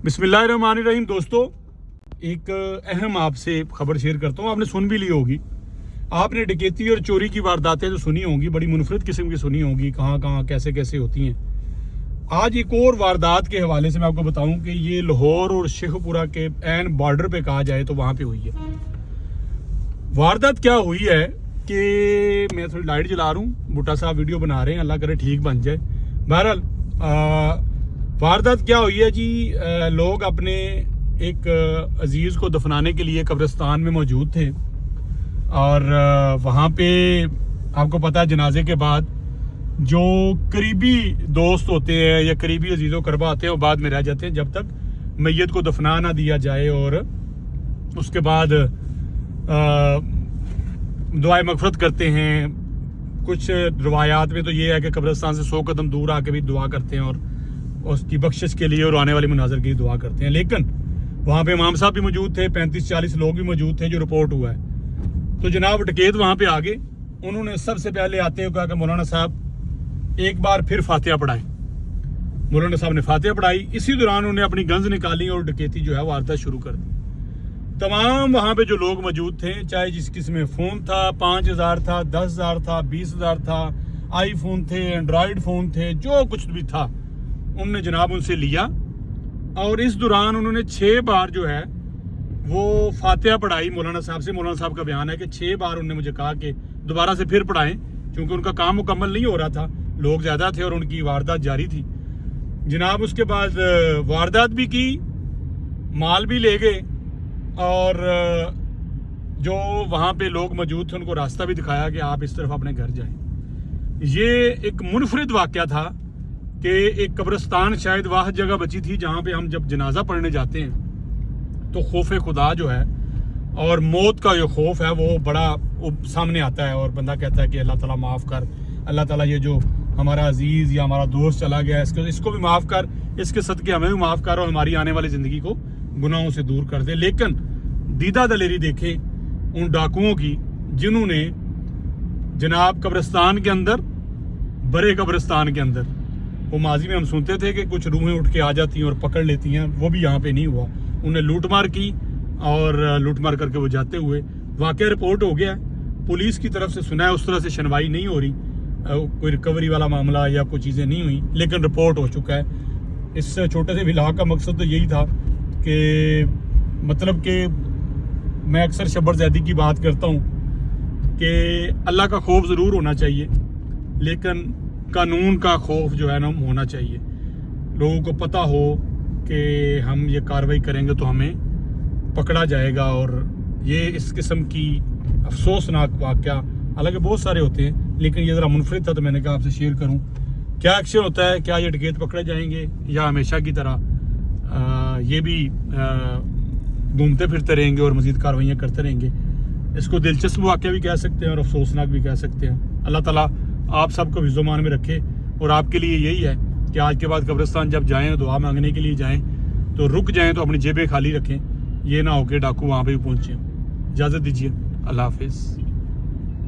बिस्मिल्लाहिर्रहमानिर्रहीम। दोस्तों, एक अहम आपसे खबर शेयर करता हूँ। आपने सुन भी ली होगी। आपने डकैती और चोरी की वारदातें तो सुनी होंगी, बड़ी मुनफरद किस्म की सुनी होंगी, कहाँ कहाँ कैसे कैसे होती हैं। आज एक और वारदात के हवाले से मैं आपको बताऊं कि ये लाहौर और शेखपुरा के एन बॉर्डर पे कहा जाए तो वहाँ पे हुई है। वारदात क्या हुई है कि मैं थोड़ी लाइट जला रहा हूँ, बूटा साहब वीडियो बना रहे हैं, अल्लाह करे ठीक बन जाए। बहरहाल वारदात क्या हुई है जी, लोग अपने एक अजीज़ को दफनाने के लिए कब्रिस्तान में मौजूद थे और वहाँ पे आपको पता है जनाजे के बाद जो करीबी दोस्त होते हैं या करीबी अजीज़ो करबा होते हैं वो बाद में रह जाते हैं जब तक मैयत को दफना ना दिया जाए। और उसके बाद दुआए मगफरत करते हैं। कुछ रवायात में तो ये है कि कब्रिस्तान से 100 कदम दूर आके भी दुआ करते हैं और उसकी बख्शिश के लिए और आने वाली मुनाजर की दुआ करते हैं। लेकिन वहाँ पे इमाम साहब भी मौजूद थे, 35-40 लोग भी मौजूद थे जो रिपोर्ट हुआ है। तो जनाब डकैत वहाँ पे आ गए। उन्होंने सबसे पहले आते हुए कहा कि मौलाना साहब एक बार फिर फातिहा पढ़ाएं। मौलाना साहब ने फातिहा पढ़ाई। इसी दौरान उन्होंने अपनी गंज निकाली और डकैती जो है वारदात शुरू कर दी। तमाम वहाँ पे जो लोग मौजूद थे, चाहे जिस किस्म में फ़ोन था, 5000 था, 10,000 था, 20,000 था, आईफोन थे, एंड्रॉयड फ़ोन थे, जो कुछ भी था उन्होंने जनाब उनसे लिया। और इस दौरान उन्होंने 6 बार जो है वो फातिहा पढ़ाई मौलाना साहब से। मौलाना साहब का बयान है कि 6 बार उन्होंने मुझे कहा कि दोबारा से फिर पढ़ाएं, क्योंकि उनका काम मुकम्मल नहीं हो रहा था, लोग ज़्यादा थे और उनकी वारदात जारी थी जनाब। उसके बाद वारदात भी की, माल भी ले गए और जो वहाँ पे लोग मौजूद थे उनको रास्ता भी दिखाया कि आप इस तरफ अपने घर जाएं। ये एक मुनफरिद वाक़या था कि एक कब्रिस्तान शायद वह जगह बची थी जहाँ पे हम जब जनाजा पढ़ने जाते हैं तो खौफ खुदा जो है और मौत का जो खौफ है वो बड़ा सामने आता है और बंदा कहता है कि अल्लाह ताला माफ़ कर, अल्लाह ताला ये जो हमारा अजीज़ या हमारा दोस्त चला गया इसको भी माफ़ कर, इसके सदके हमें भी माफ़ कर और हमारी आने वाली ज़िंदगी को गुनाहों से दूर कर दे। लेकिन दीदा दलेरी देखे उन डाकुओं की जिन्होंने जनाब कब्रिस्तान के अंदर, बड़े कब्रिस्तान के अंदर, वो माजी में हम सुनते थे कि कुछ रूहें उठ के आ जाती हैं और पकड़ लेती हैं, वो भी यहाँ पे नहीं हुआ। उन्हें लूटमार की और लूटमार करके वो जाते हुए वाक़या रिपोर्ट हो गया है। पुलिस की तरफ से सुना है उस तरह से सुनवाई नहीं हो रही, कोई रिकवरी वाला मामला या कोई चीज़ें नहीं हुई, लेकिन रिपोर्ट हो चुका है। इस छोटे से व्लॉग का मकसद तो यही था कि मतलब कि मैं अक्सर शब्बरज़ैदी की बात करता हूँ कि अल्लाह का खौफ ज़रूर होना चाहिए, लेकिन कानून का खौफ जो है ना होना चाहिए। लोगों को पता हो कि हम ये कार्रवाई करेंगे तो हमें पकड़ा जाएगा। और ये इस किस्म की अफसोसनाक वाक़या हालांकि बहुत सारे होते हैं, लेकिन ये ज़रा मुनफरिद था तो मैंने कहा आपसे शेयर करूं। क्या एक्शन होता है, क्या ये डकैत पकड़े जाएंगे या हमेशा की तरह ये भी घूमते फिरते रहेंगे और मज़ीद कार्रवाइयाँ करते रहेंगे। इसको दिलचस्प वाक़या भी कह सकते हैं और अफसोसनाक भी कह सकते हैं। अल्लाह ताला आप सबको हिज़्ज़ो-मान में रखे। और आपके लिए यही है कि आज के बाद कब्रिस्तान जब जाएं, दुआ मांगने के लिए जाएं तो रुक जाएं तो अपनी जेबें खाली रखें, ये ना हो कि डाकू वहाँ पे भी पहुँचे। इजाज़त दीजिए, अल्लाह हाफिज़।